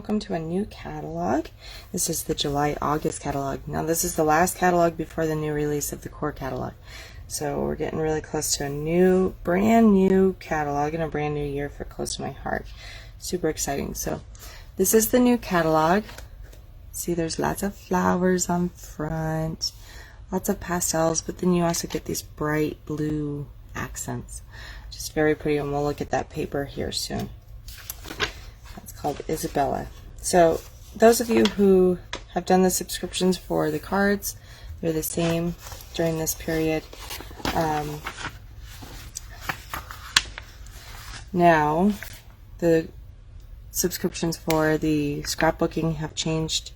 welcome to a new catalog. This is the July-August catalog. Now this is the last catalog before the new release of the core catalog. So we're getting really close to a brand new catalog and a brand new year for Close to My Heart. Super exciting. So this is the new catalog. See, there's lots of flowers on front, lots of pastels, but then you also get these bright blue accents. Just very pretty, and we'll look at that paper here soon. That's called Isabella. So those of you who have done the subscriptions for the cards, they're the same during this period. Now the subscriptions for the scrapbooking have changed,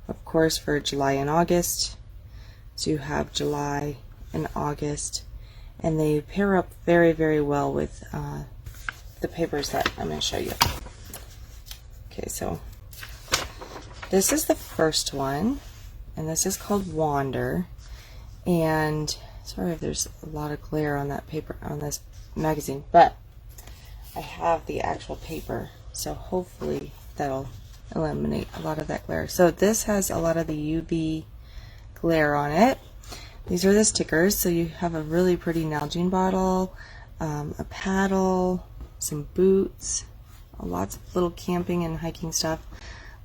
of course, for July and August. So you have July and August, and they pair up very, very well with the papers that I'm going to show you. Okay, so this is the first one, and this is called Wander. And sorry if there's a lot of glare on that paper, on this magazine, but I have the actual paper, so hopefully that'll eliminate a lot of that glare. So this has a lot of the UV glare on it. These are the stickers. So you have a really pretty Nalgene bottle, a paddle, some boots, lots of little camping and hiking stuff.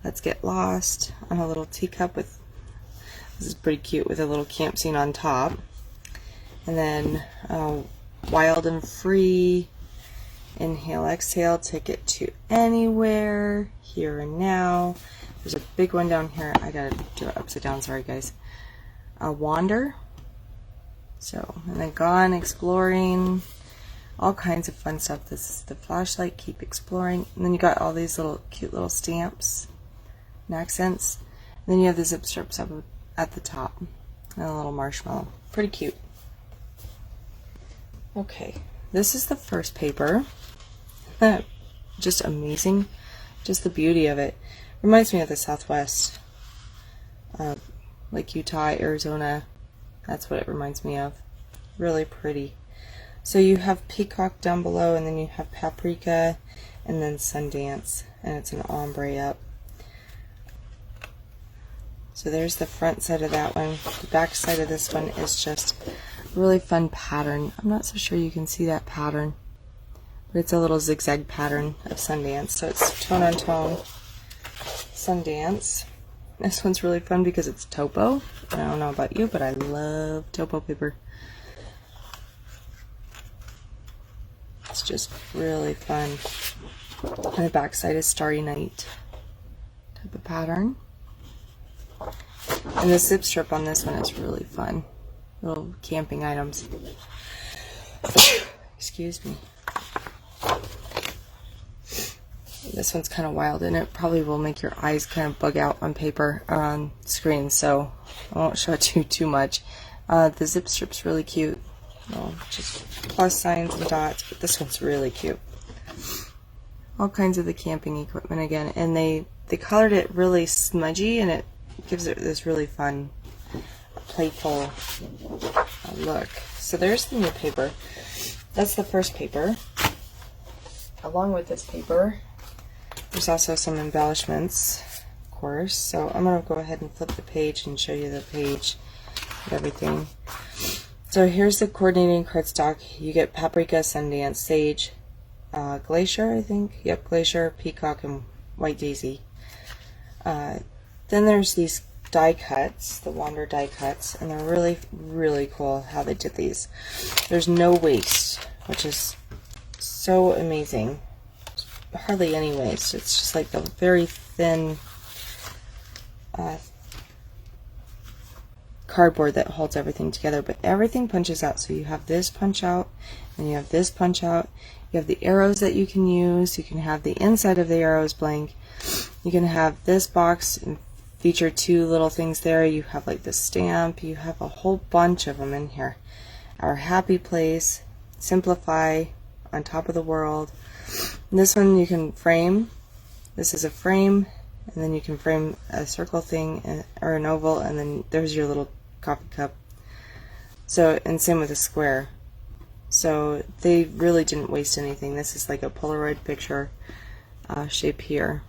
Let's Get Lost on a little teacup with, this is pretty cute, with a little camp scene on top. And then Wild and Free, Inhale, Exhale, Ticket to Anywhere, Here and Now. There's a big one down here. I gotta do it upside down, sorry guys. Wander. So, and then Gone, Exploring, all kinds of fun stuff. This is the flashlight, Keep Exploring. And then you got all these little cute little stamps and accents. And then you have the zip strips up at the top and a little marshmallow. Pretty cute. Okay, this is the first paper. Just amazing. Just the beauty of it. Reminds me of the Southwest. Like Utah, Arizona. That's what it reminds me of. Really pretty. So you have Peacock down below, and then you have Paprika, and then Sundance, and it's an ombre up. So there's the front side of that one. The back side of this one is just a really fun pattern. I'm not so sure you can see that pattern, but it's a little zigzag pattern of Sundance. So it's tone on tone Sundance. This one's really fun because it's topo. I don't know about you, but I love topo paper. It's just really fun. And the back side is Starry Night type of pattern. And the zip strip on this one is really fun. Little camping items. Excuse me. This one's kind of wild, and it probably will make your eyes kind of bug out on paper or on screen, so I won't show it to you too much. The zip strip's really cute. Well, just plus signs and dots, but this one's really cute. All kinds of the camping equipment again, and they colored it really smudgy, and it gives it this really fun, playful look. So there's the new paper. That's the first paper. Along with this paper, there's also some embellishments, of course. So I'm going to go ahead and flip the page and show you the page and everything. So here's the coordinating cardstock. You get Paprika, Sundance, Sage, Glacier, I think. Yep, Glacier, Peacock, and White Daisy. Then there's these die cuts, the Wander die cuts, and they're really, really cool how they did these. There's no waste, which is so amazing. Hardly any waste. It's just like the very thin cardboard that holds everything together, but everything punches out. So you have this punch out, and you have this punch out. You have the arrows that you can use. You can have the inside of the arrows blank. You can have this box and feature two little things there. You have like the stamp. You have a whole bunch of them in here. Our Happy Place, Simplify, On Top of the World. And this one you can frame. This is a frame, and then you can frame a circle thing or an oval, and then there's your little coffee cup. So, and same with a square. So they really didn't waste anything. This is like a Polaroid picture shape here.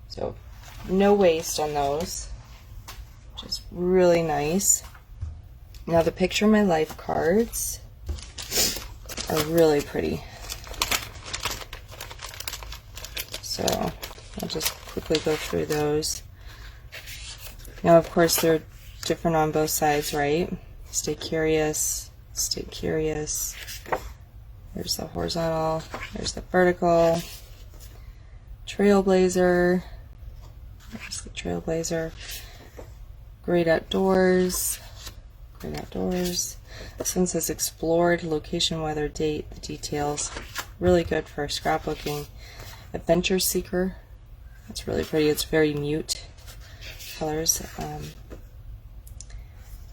So no waste on those, which is really nice. Now the Picture My Life cards are really pretty. So I'll just quickly go through those. Now of course they're different on both sides, right? Stay curious, stay curious. There's the horizontal, there's the vertical. Trailblazer, there's the Trailblazer. Great Outdoors, Great Outdoors. This one says explored, location, weather, date, the details. Really good for scrapbooking. Adventure Seeker, that's really pretty. It's very mute colors.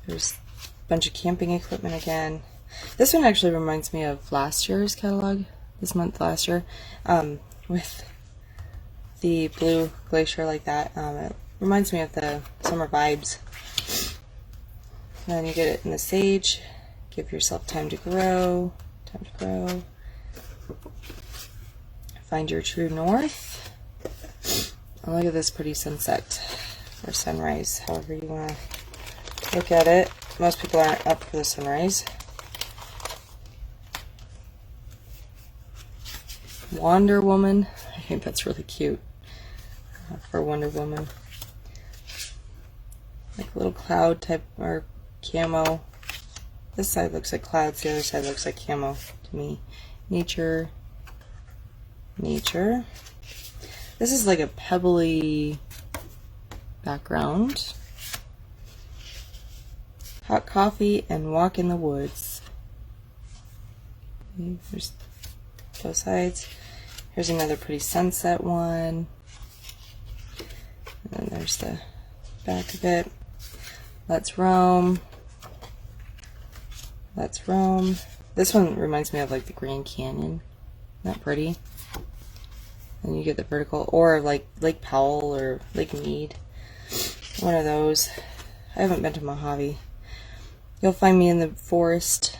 There's a bunch of camping equipment again. This one actually reminds me of last year's catalog, this month last year, with the blue glacier like that. It reminds me of the summer vibes. And then you get it in the sage. Give yourself time to grow. Time to grow. Find your true north. Oh, look at this pretty sunset or sunrise, however you want to look at it. Most people aren't up for the sunrise. Wonder Woman. I think that's really cute for Wonder Woman. Like a little cloud type or camo. This side looks like clouds, the other side looks like camo to me. Nature. Nature. This is like a pebbly background. Hot coffee and walk in the woods. Okay, there's both sides. Here's another pretty sunset one. And then there's the back of it. Let's roam. Let's roam. This one reminds me of like the Grand Canyon. Isn't that pretty? And you get the vertical, or like Lake Powell or Lake Mead. One of those. I haven't been to Mojave. You'll find me in the forest.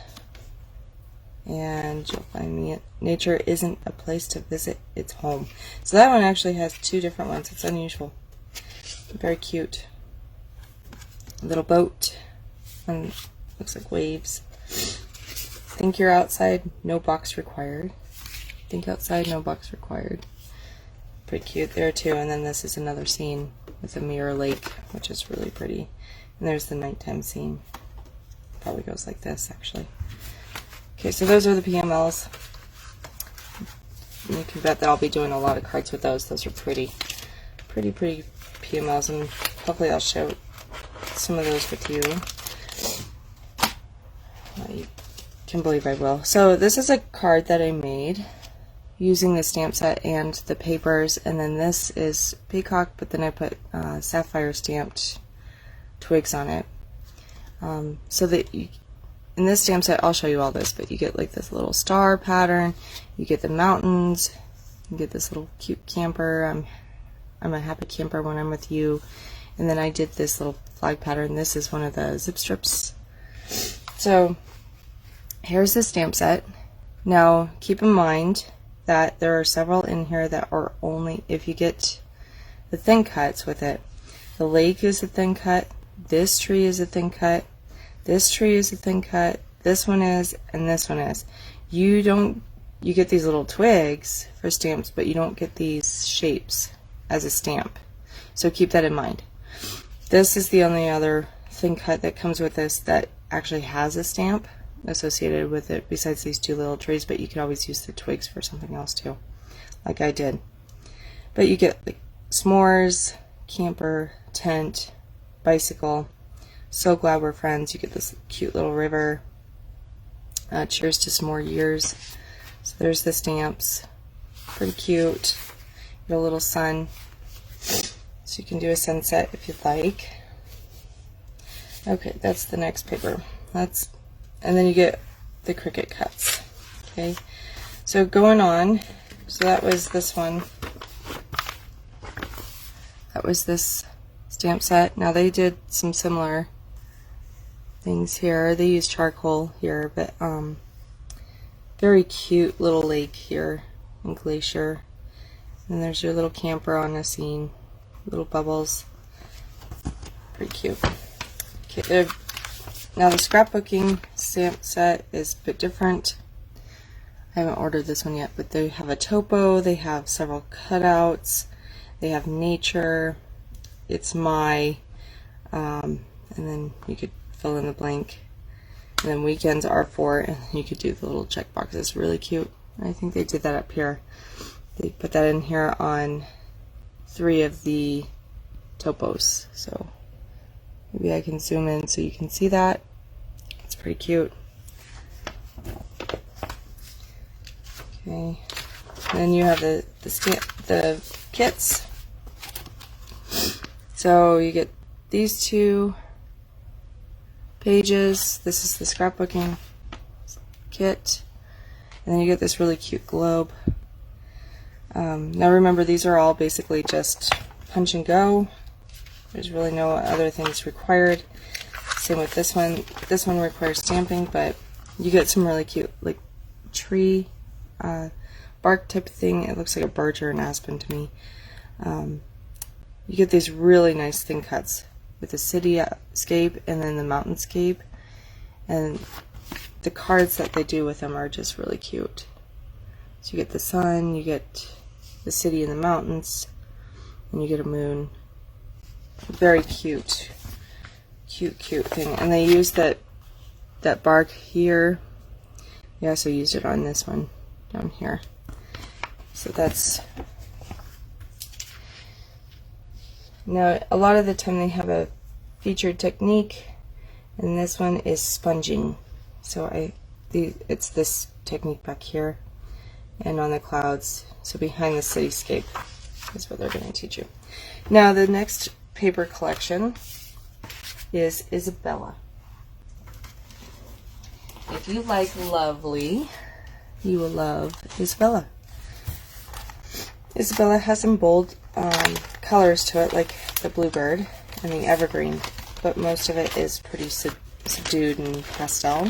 And you'll find me at Nature Isn't a Place to Visit, It's Home. So that one actually has two different ones. It's unusual. Very cute. A little boat. And looks like waves. Think you're outside, no box required. Think outside, no box required. Pretty cute there too. And then this is another scene with a mirror lake, which is really pretty. And there's the nighttime scene. Probably goes like this actually. Okay, so those are the PMLs. And you can bet that I'll be doing a lot of cards with those. Those are pretty PMLs, and hopefully I'll show some of those with you. I can believe I will. So this is a card that I made using the stamp set and the papers, and then this is peacock, but then I put sapphire stamped twigs on it. So that you, in this stamp set, I'll show you all this, but you get like this little star pattern, you get the mountains, you get this little cute camper. I'm a happy camper when I'm with you. And then I did this little flag pattern. This is one of the zip strips. So here's the stamp set. Now keep in mind that there are several in here that are only if you get the thin cuts with it. The lake is a thin cut, this tree is a thin cut, this tree is a thin cut, this one is, and this one is. You get these little twigs for stamps, but you don't get these shapes as a stamp. So keep that in mind. This is the only other thin cut that comes with this that actually has a stamp associated with it besides these two little trees, but you could always use the twigs for something else too, like I did. But you get like s'mores, camper, tent, bicycle, so glad we're friends. You get this cute little river, cheers to some more years. So there's the stamps, pretty cute. Get a little sun, so you can do a sunset if you'd like. Okay, that's the next paper. And then you get the Cricut cuts. Okay, so going on, so that was this one. That was this stamp set. Now they did some similar things here. They used charcoal here, but very cute little lake here in Glacier. And there's your little camper on a scene. little bubbles. Pretty cute. Okay, now the scrapbooking stamp set is a bit different. I haven't ordered this one yet, but they have a topo, they have several cutouts, they have nature, it's my, and then you could fill in the blank. And then weekends are for, and you could do the little check boxes. Really cute. I think they did that up here. They put that in here on 3 of the topos. So maybe I can zoom in so you can see that. It's pretty cute. Okay. And then you have the kits. So you get these 2 pages. This is the scrapbooking kit. And then you get this really cute globe. Now remember, these are all basically just punch and go. There's really no other things required. Same with this one. This one requires stamping, but you get some really cute, like, tree bark type of thing. It looks like a birch or an aspen to me. You get these really nice thin cuts with the cityscape and then the mountainscape, and the cards that they do with them are just really cute. So you get the sun, you get the city and the mountains, and you get a moon. Very cute thing. And they use that bark here. They also used it on this one down here. So that's, now a lot of the time they have a featured technique, and this one is sponging. So it's this technique back here and on the clouds. So behind the cityscape is what they're going to teach you. Now the next paper collection is Isabella. If you like lovely, you will love Isabella. Isabella has some bold colors to it, like the bluebird and the evergreen, but most of it is pretty subdued and pastel.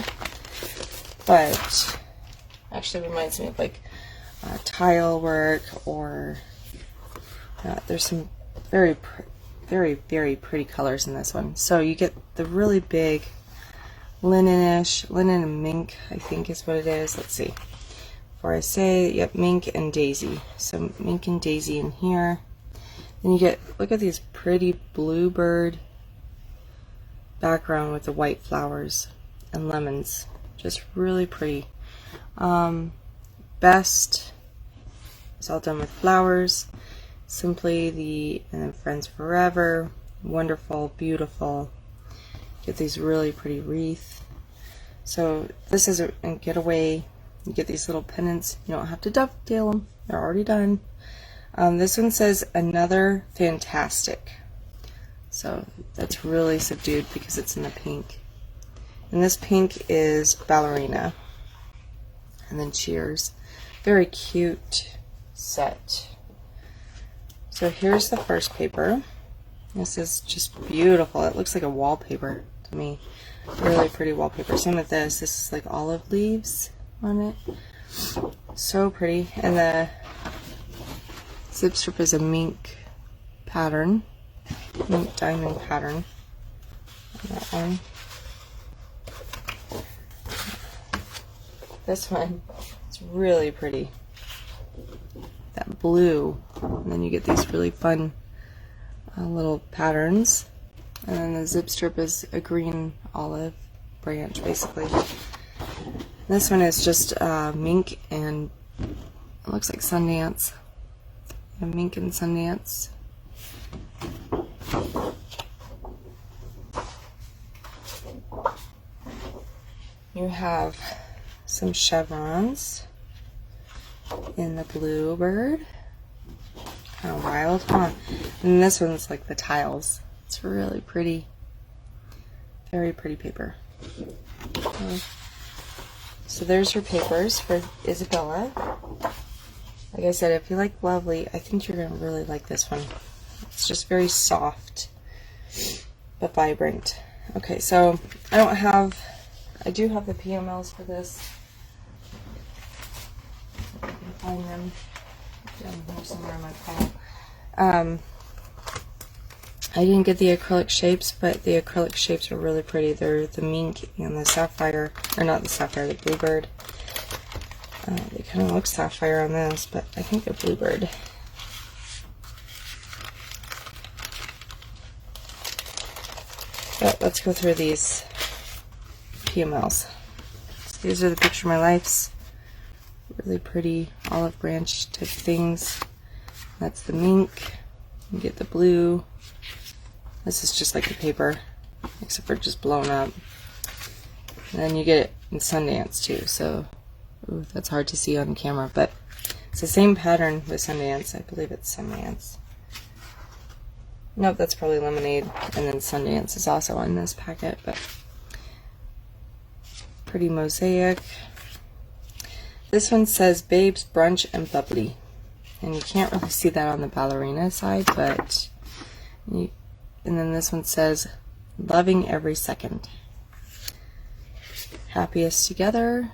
But actually reminds me of like tile work, or there's some very pretty colors in this one. So you get the really big linen and mink, I think is what it is. Let's see. Before I say, yep, mink and daisy. So mink and daisy in here. Then you get, look at these pretty bluebird background with the white flowers and lemons. Just really pretty. Best is all done with flowers. Simply and then Friends Forever. Wonderful, beautiful. Get these really pretty wreath. So this is a getaway. You get these little pennants. You don't have to dovetail them. They're already done. This one says Another Fantastic. So that's really subdued because it's in the pink. And this pink is Ballerina. And then Cheers. Very cute set. So here's the first paper. This is just beautiful. It looks like a wallpaper to me. Really pretty wallpaper. Same with this. This is like olive leaves on it. So pretty. And the zip strip is a mink pattern. Mink diamond pattern. On that one. This one is really pretty. That blue. And then you get these really fun little patterns. And then the zip strip is a green olive branch, basically. This one is just mink and it looks like Sundance. Yeah, mink and Sundance. You have some chevrons in the bluebird. Kind of wild, huh? And this one's like the tiles. It's really pretty. Very pretty paper. So there's your papers for Isabella. Like I said, if you like lovely, I think you're going to really like this one. It's just very soft, but vibrant. Okay, so I do have the PMLs for this. If I can find them down here somewhere in my pile. I didn't get the acrylic shapes, but the acrylic shapes are really pretty. They're the mink and the sapphire, or not the sapphire, the bluebird. They kind of look sapphire on this, but I think they're bluebird. But let's go through these PMLs. So these are the Picture My Lifes. Really pretty olive branch type things. That's the mink. You get the blue. This is just like the paper, except for just blown up. And then you get it in Sundance too, so ooh, that's hard to see on camera, but it's the same pattern with Sundance. I believe it's Sundance. Nope, that's probably Lemonade, and then Sundance is also on this packet, but pretty mosaic. This one says Babes, Brunch, and Bubbly, and you can't really see that on the ballerina side, but you, and then this one says Loving Every Second. Happiest Together,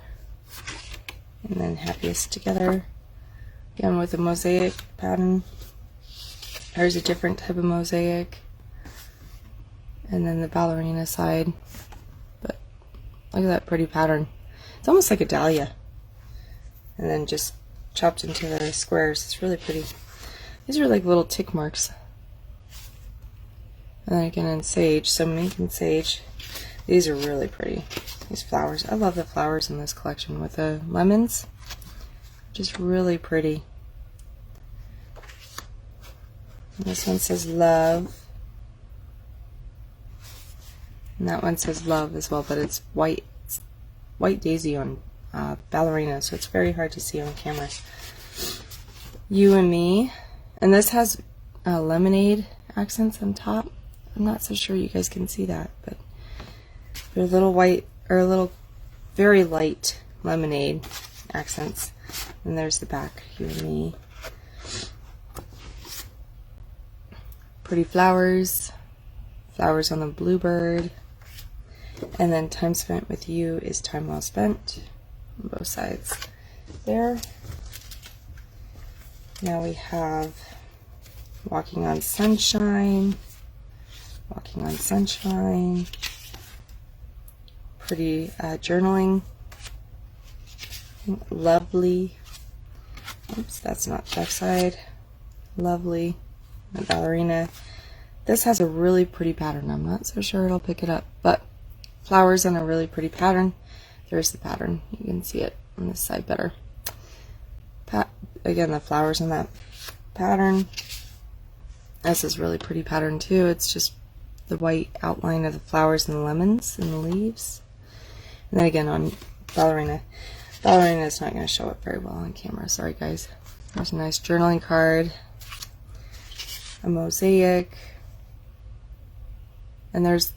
and then Happiest Together, again with a mosaic pattern. There's a different type of mosaic, and then the ballerina side. But look at that pretty pattern. It's almost like a dahlia, and then just chopped into the squares. It's really pretty. These are like little tick marks. And then again in sage, so mink and sage. These are really pretty. These flowers. I love the flowers in this collection with the lemons. Just really pretty. And this one says Love. And that one says Love as well, but it's white. It's white daisy on ballerina, so it's very hard to see on camera. You and Me. And this has lemonade accents on top. I'm not so sure you guys can see that, but they're little white, or little very light lemonade accents. And there's the back, You and Me. Pretty flowers, flowers on the bluebird, and then Time Spent With You is Time Well Spent on both sides there. Now we have Walking on Sunshine, Walking on Sunshine, pretty journaling, Lovely, oops, that's not that side, Lovely, the ballerina. This has a really pretty pattern. I'm not so sure it'll pick it up, but flowers on a really pretty pattern. There's the pattern. You can see it on this side better. Again, the flowers on that pattern. This is really pretty pattern too. It's just the white outline of the flowers and the lemons and the leaves. And then again on ballerina. Ballerina is not going to show up very well on camera. Sorry guys. There's a nice journaling card. A mosaic, and there's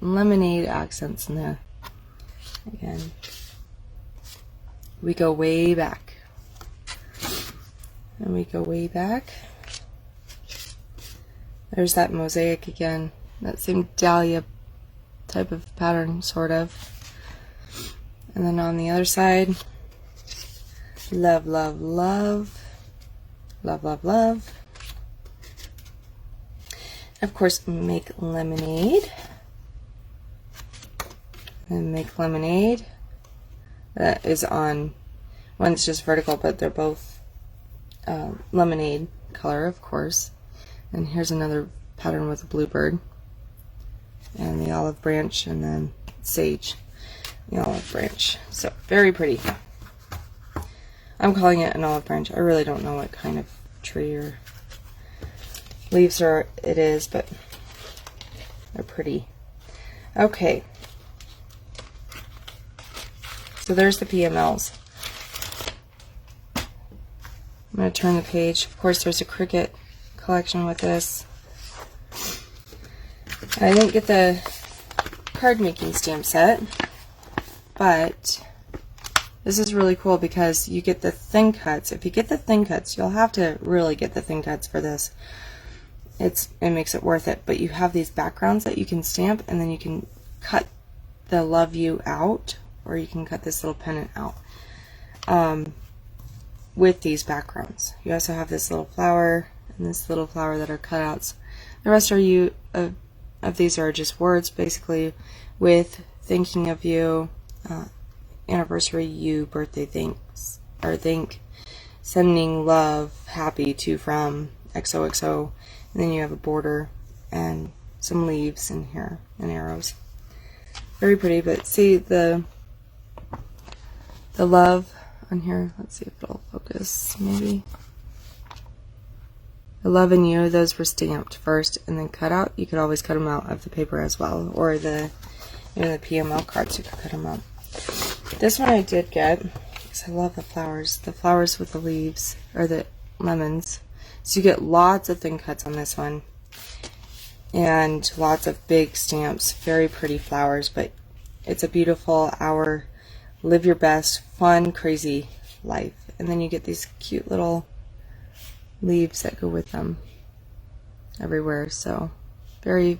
lemonade accents in there. Again, we go way back, and we go way back. There's that mosaic again, that same dahlia type of pattern, sort of. And then on the other side, Love, Love, Love, Love, Love, Love. Of course, Make Lemonade. And Make Lemonade. That is on, one's just vertical, but they're both lemonade color, of course. And here's another pattern with a bluebird. And the olive branch, and then sage. The olive branch. So, very pretty. I'm calling it an olive branch. I really don't know what kind of tree or leaves it is, but they're pretty. Okay. So there's the PMLs. I'm going to turn the page. Of course, there's a Cricut collection with this. I didn't get the card making stamp set, but this is really cool because you get the thin cuts. If you get the thin cuts, you'll have to really get the thin cuts for this. It makes it worth it, but you have these backgrounds that you can stamp, and then you can cut the Love You out, or you can cut this little pennant out with these backgrounds. You also have this little flower and this little flower that are cutouts. The rest are of these are just words, basically, with thinking of you, anniversary you, birthday thanks, or thank, sending love, happy to, from, XOXO, and then you have a border and some leaves in here and arrows. Very pretty, but see the love on here. Let's see if it'll focus, maybe. The love and you, those were stamped first and then cut out. You could always cut them out of the paper as well, or even the PML cards, you could cut them out. This one I did get, because I love the flowers with the leaves, or the lemons. So you get lots of thin cuts on this one, and lots of big stamps, very pretty flowers, but it's a beautiful Our Live Your Best, fun, crazy life. And then you get these cute little leaves that go with them everywhere, so very,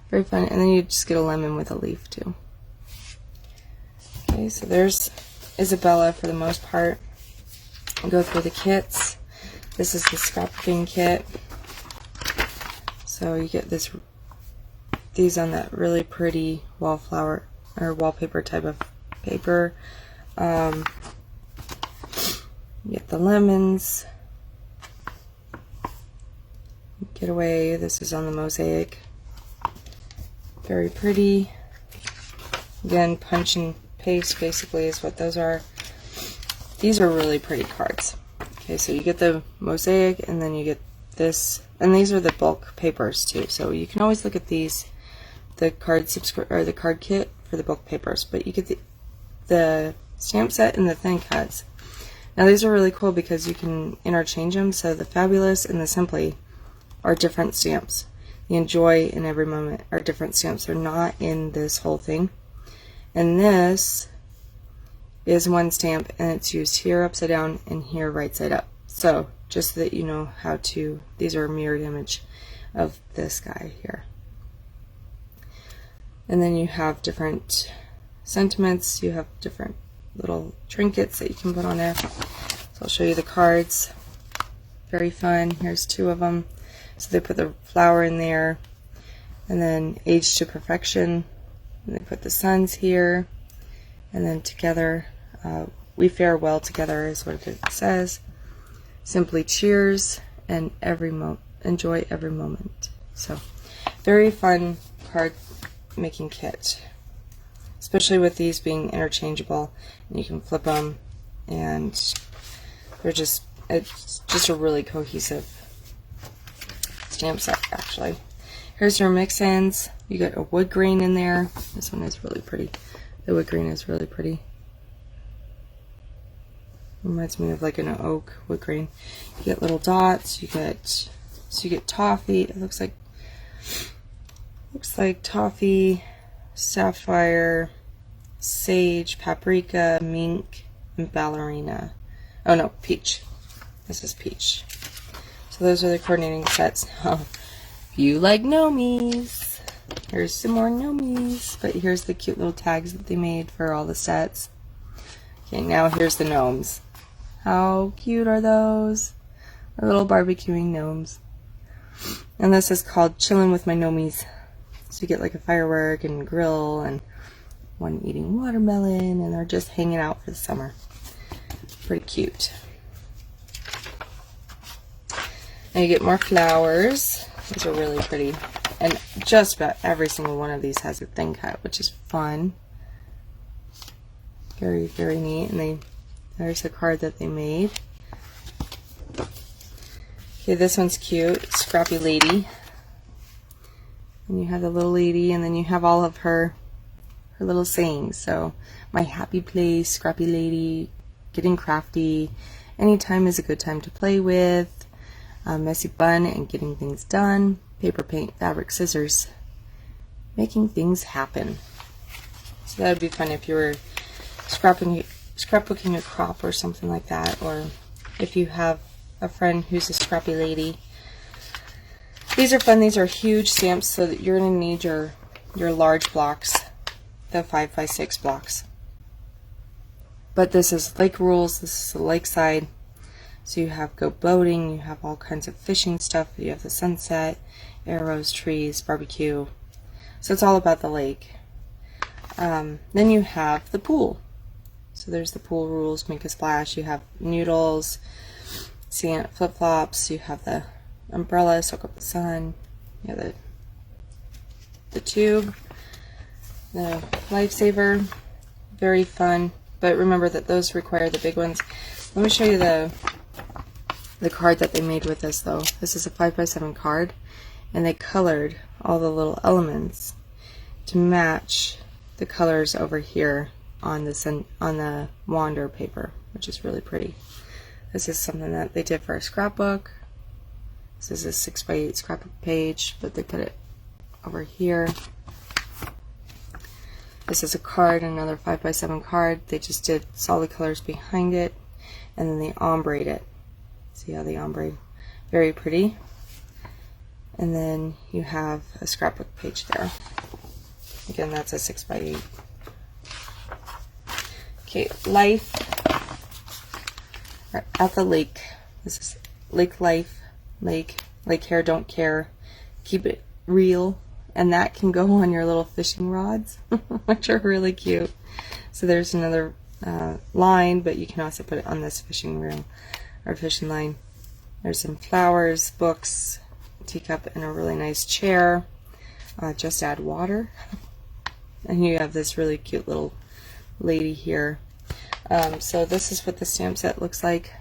very fun. And then you just get a lemon with a leaf too. Okay, so there's Isabella for the most part. I'll go through the kits. This is the scrapbooking kit. So you get these on that really pretty wallflower or wallpaper type of paper. You get the lemons. Getaway. This is on the mosaic. Very pretty. Again, punch and paste basically is what those are. These are really pretty cards. Okay, so you get the mosaic, and then you get this, and these are the bulk papers too. So you can always look at these, the card the card kit for the bulk papers, but you get the stamp set and the thin cuts. Now these are really cool because you can interchange them. So the Fabulous and the Simply are different stamps. The Enjoy and Every Moment are different stamps. They're not in this whole thing. And this is one stamp, and it's used here upside down and here right side up. So just so that you know how to, these are a mirrored image of this guy here. And then you have different sentiments. You have different little trinkets that you can put on there. So I'll show you the cards. Very fun. Here's two of them. So they put the flower in there, and then Age to Perfection. And they put the suns here, and then together, we fare well together is what it says. Simply cheers, and enjoy every moment. So very fun card making kit, especially with these being interchangeable, and you can flip them, and it's just a really cohesive stamp set actually. Here's your mix-ins. You get a wood grain in there. This one is really pretty. The wood grain is really pretty. Reminds me of like an oak wood grain. You get little dots. You get toffee. It looks like toffee, sapphire, sage, paprika, mink, and ballerina. Oh no, peach. This is peach. So those are the coordinating sets. If you like gnomies, here's some more gnomies. But here's the cute little tags that they made for all the sets. Okay, now here's the gnomes. How cute are those? Our little barbecuing gnomes. And this is called Chillin' with My Gnomies. So you get like a firework and grill, and one eating watermelon, and they're just hanging out for the summer. Pretty cute. Now you get more flowers. These are really pretty. And just about every single one of these has a thin cut, which is fun. Very, very neat. And there's a card that they made. Okay, this one's cute. Scrappy Lady. And you have the little lady, and then you have all of her little sayings. So, my happy place, Scrappy Lady, getting crafty, anytime is a good time to play with, messy bun and getting things done, paper, paint, fabric, scissors, making things happen. So that would be fun if you were scrapbooking a crop or something like that, or if you have a friend who's a scrappy lady. These are fun. These are huge stamps, so that you're going to need your large blocks, the 5x6 blocks. But this is lake rules. This is the lakeside. So you have go boating, you have all kinds of fishing stuff, you have the sunset, arrows, trees, barbecue. So it's all about the lake. Then you have the pool. So there's the pool rules, make a splash. You have noodles, sand, flip-flops. You have the umbrella, soak up the sun. You have the tube, the lifesaver. Very fun. But remember that those require the big ones. Let me show you the card that they made with this, though. This is a 5x7 card, and they colored all the little elements to match the colors over here on the Wander paper, which is really pretty. This is something that they did for a scrapbook. This is a 6x8 scrapbook page, but they put it over here. This is a card, another 5x7 card. They just did solid colors behind it, and then they ombrayed it. See how they ombre? Very pretty. And then you have a scrapbook page there. Again, that's a 6x8. Okay, life at the lake. This is lake life, lake hair, don't care. Keep it real. And that can go on your little fishing rods, which are really cute. So there's another line, but you can also put it on this fishing reel or fishing line. There's some flowers, books, teacup, and a really nice chair. Just add water. And you have this really cute little lady here. So this is what the stamp set looks like.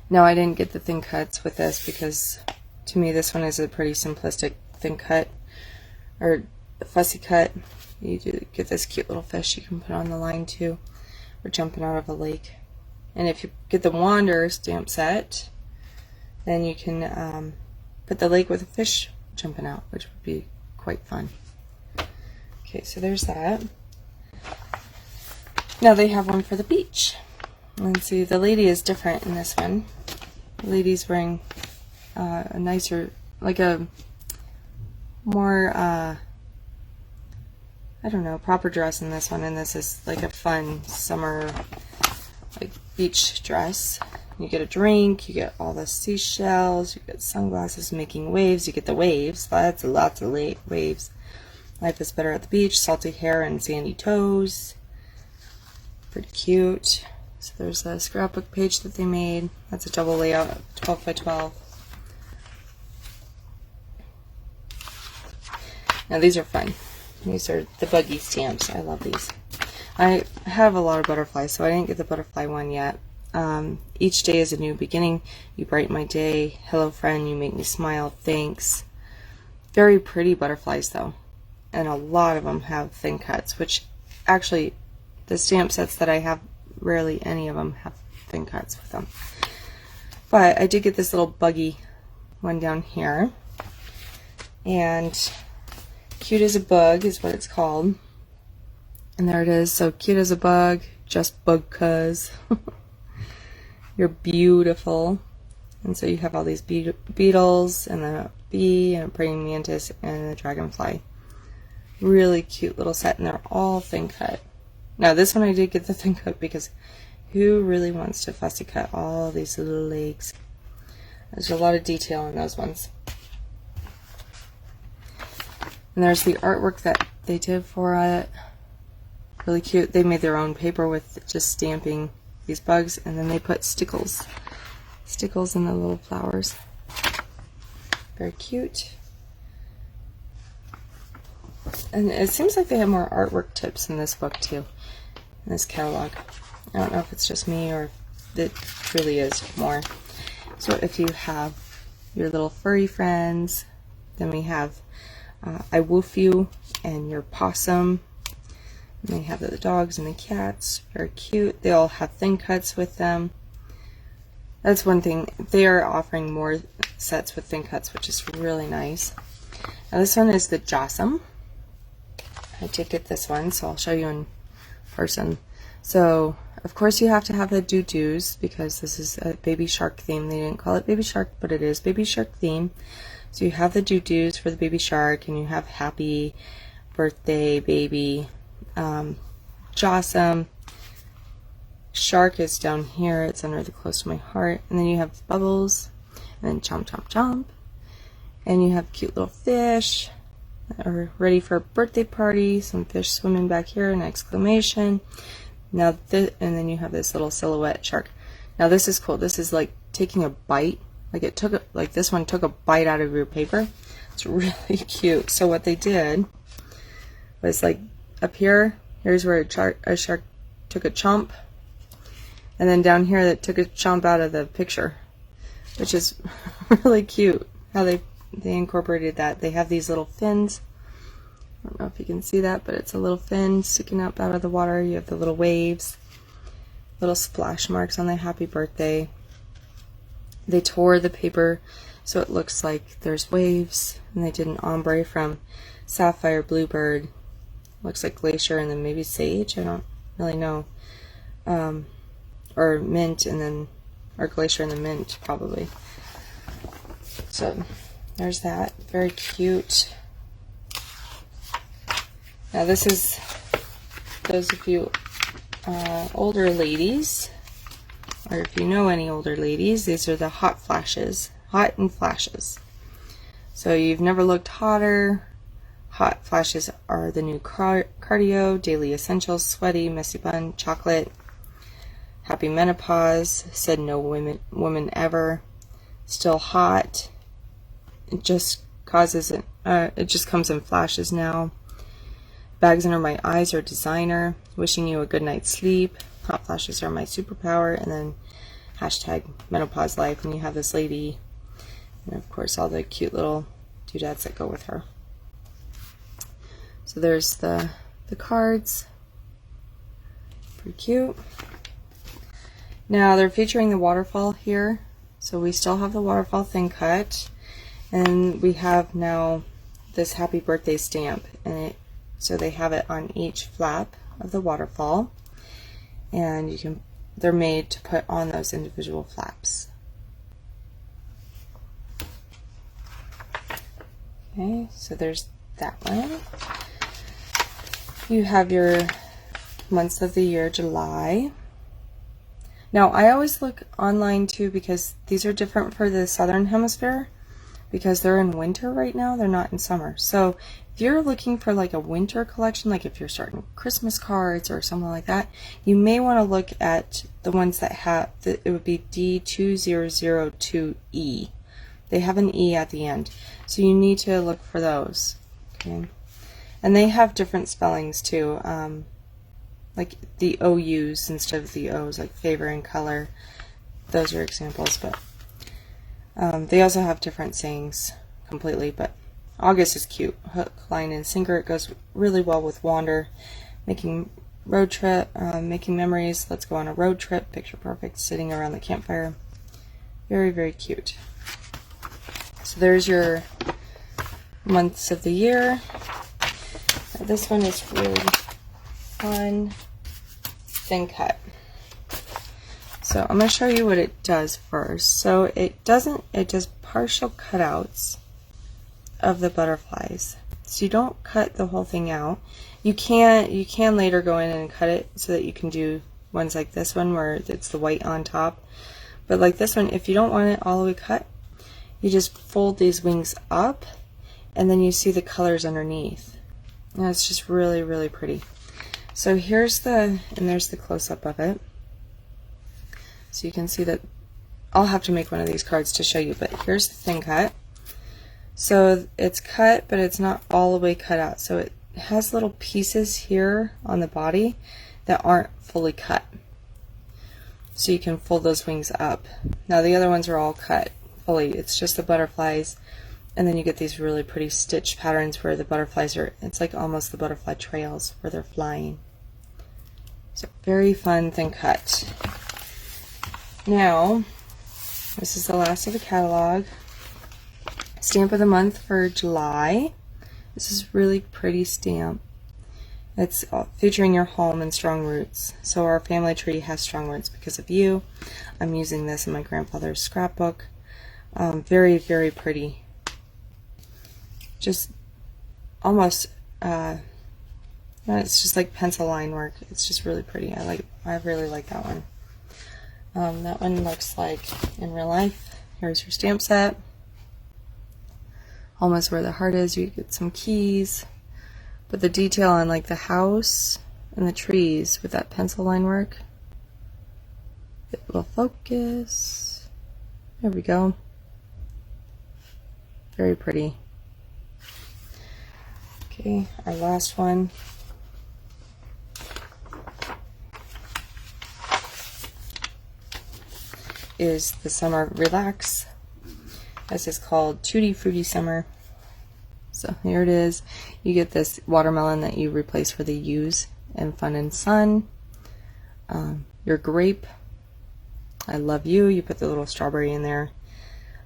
Now, I didn't get the thin cuts with this because to me this one is a pretty simplistic thin cut or fussy cut. You do get this cute little fish you can put on the line too. We're jumping out of a lake. And if you get the Wander stamp set, then you can put the lake with a fish jumping out, which would be quite fun. Okay, so there's that. Now they have one for the beach. Let's see, the lady is different in this one. The lady's wearing a nicer, like a more, I don't know, proper dress in this one, and this is like a fun summer, like beach dress. You get a drink, you get all the seashells, you get sunglasses making waves, you get the waves, lots of waves. Life is better at the beach, salty hair and sandy toes. Pretty cute. So there's a scrapbook page that they made. That's a double layout, 12 by 12. Now these are fun. These are the buggy stamps. I love these. I have a lot of butterflies, so I didn't get the butterfly one yet. Each day is a new beginning. You brighten my day. Hello friend, you make me smile. Thanks. Very pretty butterflies though. And a lot of them have thin cuts, which actually the stamp sets that I have, rarely any of them have thin cuts with them. But I did get this little buggy one down here. And Cute as a Bug is what it's called. And there it is. So cute as a bug, just bug cuz. You're beautiful. And so you have all these beetles and a bee and a praying mantis and a dragonfly. Really cute little set, and they're all thin cut. Now this one I did get the thin cut because who really wants to fussy cut all these little legs? There's a lot of detail in those ones. And there's the artwork that they did for it. Really cute. They made their own paper with just stamping these bugs, and then they put stickles in the little flowers. Very cute. And it seems like they have more artwork tips in this book too, in this catalog. I don't know if it's just me or if it truly is more. So if you have your little furry friends, then we have I Woof You and your possum. And they have the dogs and the cats. Very cute. They all have thin cuts with them. That's one thing. They are offering more sets with thin cuts, which is really nice. Now this one is the Jossum. I did get this one, so I'll show you in person. So, of course you have to have the doo-doos because this is a baby shark theme. They didn't call it baby shark, but it is baby shark theme. So you have the doo-doos for the baby shark, and you have happy birthday baby Jossum. Shark is down here. It's under the close to my heart. And then you have bubbles, and then chomp chomp chomp. And you have cute little fish that are ready for a birthday party. Some fish swimming back here, an exclamation. Now, and then you have this little silhouette shark. Now this is cool. This is like taking a bite. Like like this one took a bite out of your paper. It's really cute. So what they did was like up here, here's where a shark took a chomp. And then down here that took a chomp out of the picture, which is really cute how they incorporated that. They have these little fins. I don't know if you can see that, but it's a little fin sticking up out of the water. You have the little waves, little splash marks on the happy birthday. They tore the paper so it looks like there's waves, and they did an ombre from sapphire, bluebird, looks like glacier, and then maybe sage. I don't really know. Or mint, and then, or glacier and the mint, probably. So there's that. Very cute. Now this is those of you older ladies, or if you know any older ladies, these are the hot flashes. Hot and flashes. So you've never looked hotter. Hot flashes are the new cardio, daily essentials, sweaty, messy bun, chocolate, happy menopause, said no woman ever, still hot. It just causes it just comes in flashes now. Bags under my eyes are designer, wishing you a good night's sleep. Hot flashes are my superpower, and then hashtag menopause life. And you have this lady, and of course all the cute little doodads that go with her. So there's the cards. Pretty cute. Now they're featuring the waterfall here. So we still have the waterfall thin cut, and we have now this happy birthday stamp, and so they have it on each flap of the waterfall, and they're made to put on those individual flaps. Okay, so there's that one. You have your months of the year, July. Now I always look online too, because these are different for the southern hemisphere, because they're in winter right now, they're not in summer. So if you're looking for like a winter collection, like if you're starting Christmas cards or something like that, you may want to look at the ones that have, it would be D2002E. They have an E at the end. So you need to look for those. Okay. And they have different spellings too. Like the OUs instead of the O's, like favor and color. Those are examples, but they also have different sayings completely. But August is cute. Hook, line, and sinker. It goes really well with wander, making road trip, making memories. Let's go on a road trip. Picture perfect. Sitting around the campfire. Very, very cute. So there's your months of the year. Now this one is really fun, thin cut. So I'm going to show you what it does first. So it does partial cutouts of the butterflies. So you don't cut the whole thing out. You can later go in and cut it so that you can do ones like this one where it's the white on top. But like this one, if you don't want it all the way cut, you just fold these wings up, and then you see the colors underneath. And it's just really, really pretty. So here's there's the close-up of it. So you can see that I'll have to make one of these cards to show you, but here's the thin cut. So it's cut, but it's not all the way cut out. So it has little pieces here on the body that aren't fully cut. So you can fold those wings up. Now the other ones are all cut fully. It's just the butterflies, and then you get these really pretty stitch patterns where the butterflies are, it's like almost the butterfly trails where they're flying. So very fun thin cut. Now, this is the last of the catalog. Stamp of the month for July. This is really pretty stamp. It's featuring your home and strong roots. So our family tree has strong roots because of you. I'm using this in my grandfather's scrapbook. Very, very pretty. Just almost, it's just like pencil line work. It's just really pretty. I really like that one. That one looks like in real life. Here's your stamp set. almost where the heart is. You get some keys, but the detail on like the house and the trees with that pencil line work. It will focus. There we go. Very pretty. Okay, our last one is the Summer Relax. This is called Tutti Frutti Summer. So here it is. You get this watermelon that you replace for the U's in Fun and Sun. Your grape, I Love You. You put the little strawberry in there.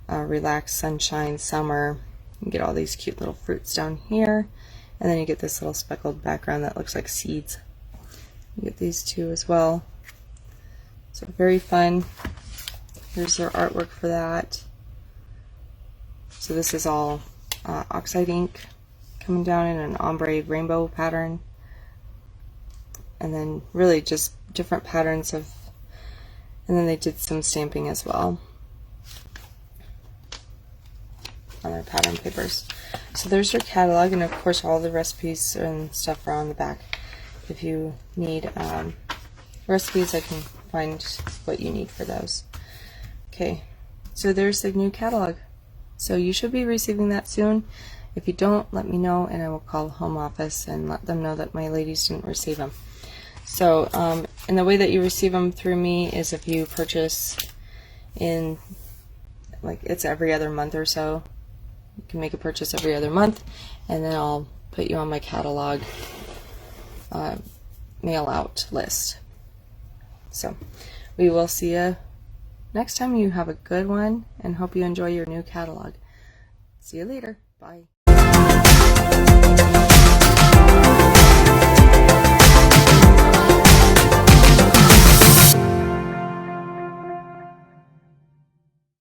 Relax, Sunshine, Summer. You get all these cute little fruits down here. And then you get this little speckled background that looks like seeds. You get these two as well. So very fun. Here's their artwork for that. So this is all oxide ink coming down in an ombre rainbow pattern. And then really just different patterns of, and then they did some stamping as well on their pattern papers. So there's your catalog, and of course all the recipes and stuff are on the back. If you need recipes, I can find what you need for those. Okay, so there's the new catalog. So you should be receiving that soon. If you don't, let me know and I will call the home office and let them know that my ladies didn't receive them. So, and the way that you receive them through me is if you purchase in, like, it's every other month or so. You can make a purchase every other month, and then I'll put you on my catalog mail out list. So, we will see you next time. You have a good one, and hope you enjoy your new catalog. See you later. Bye.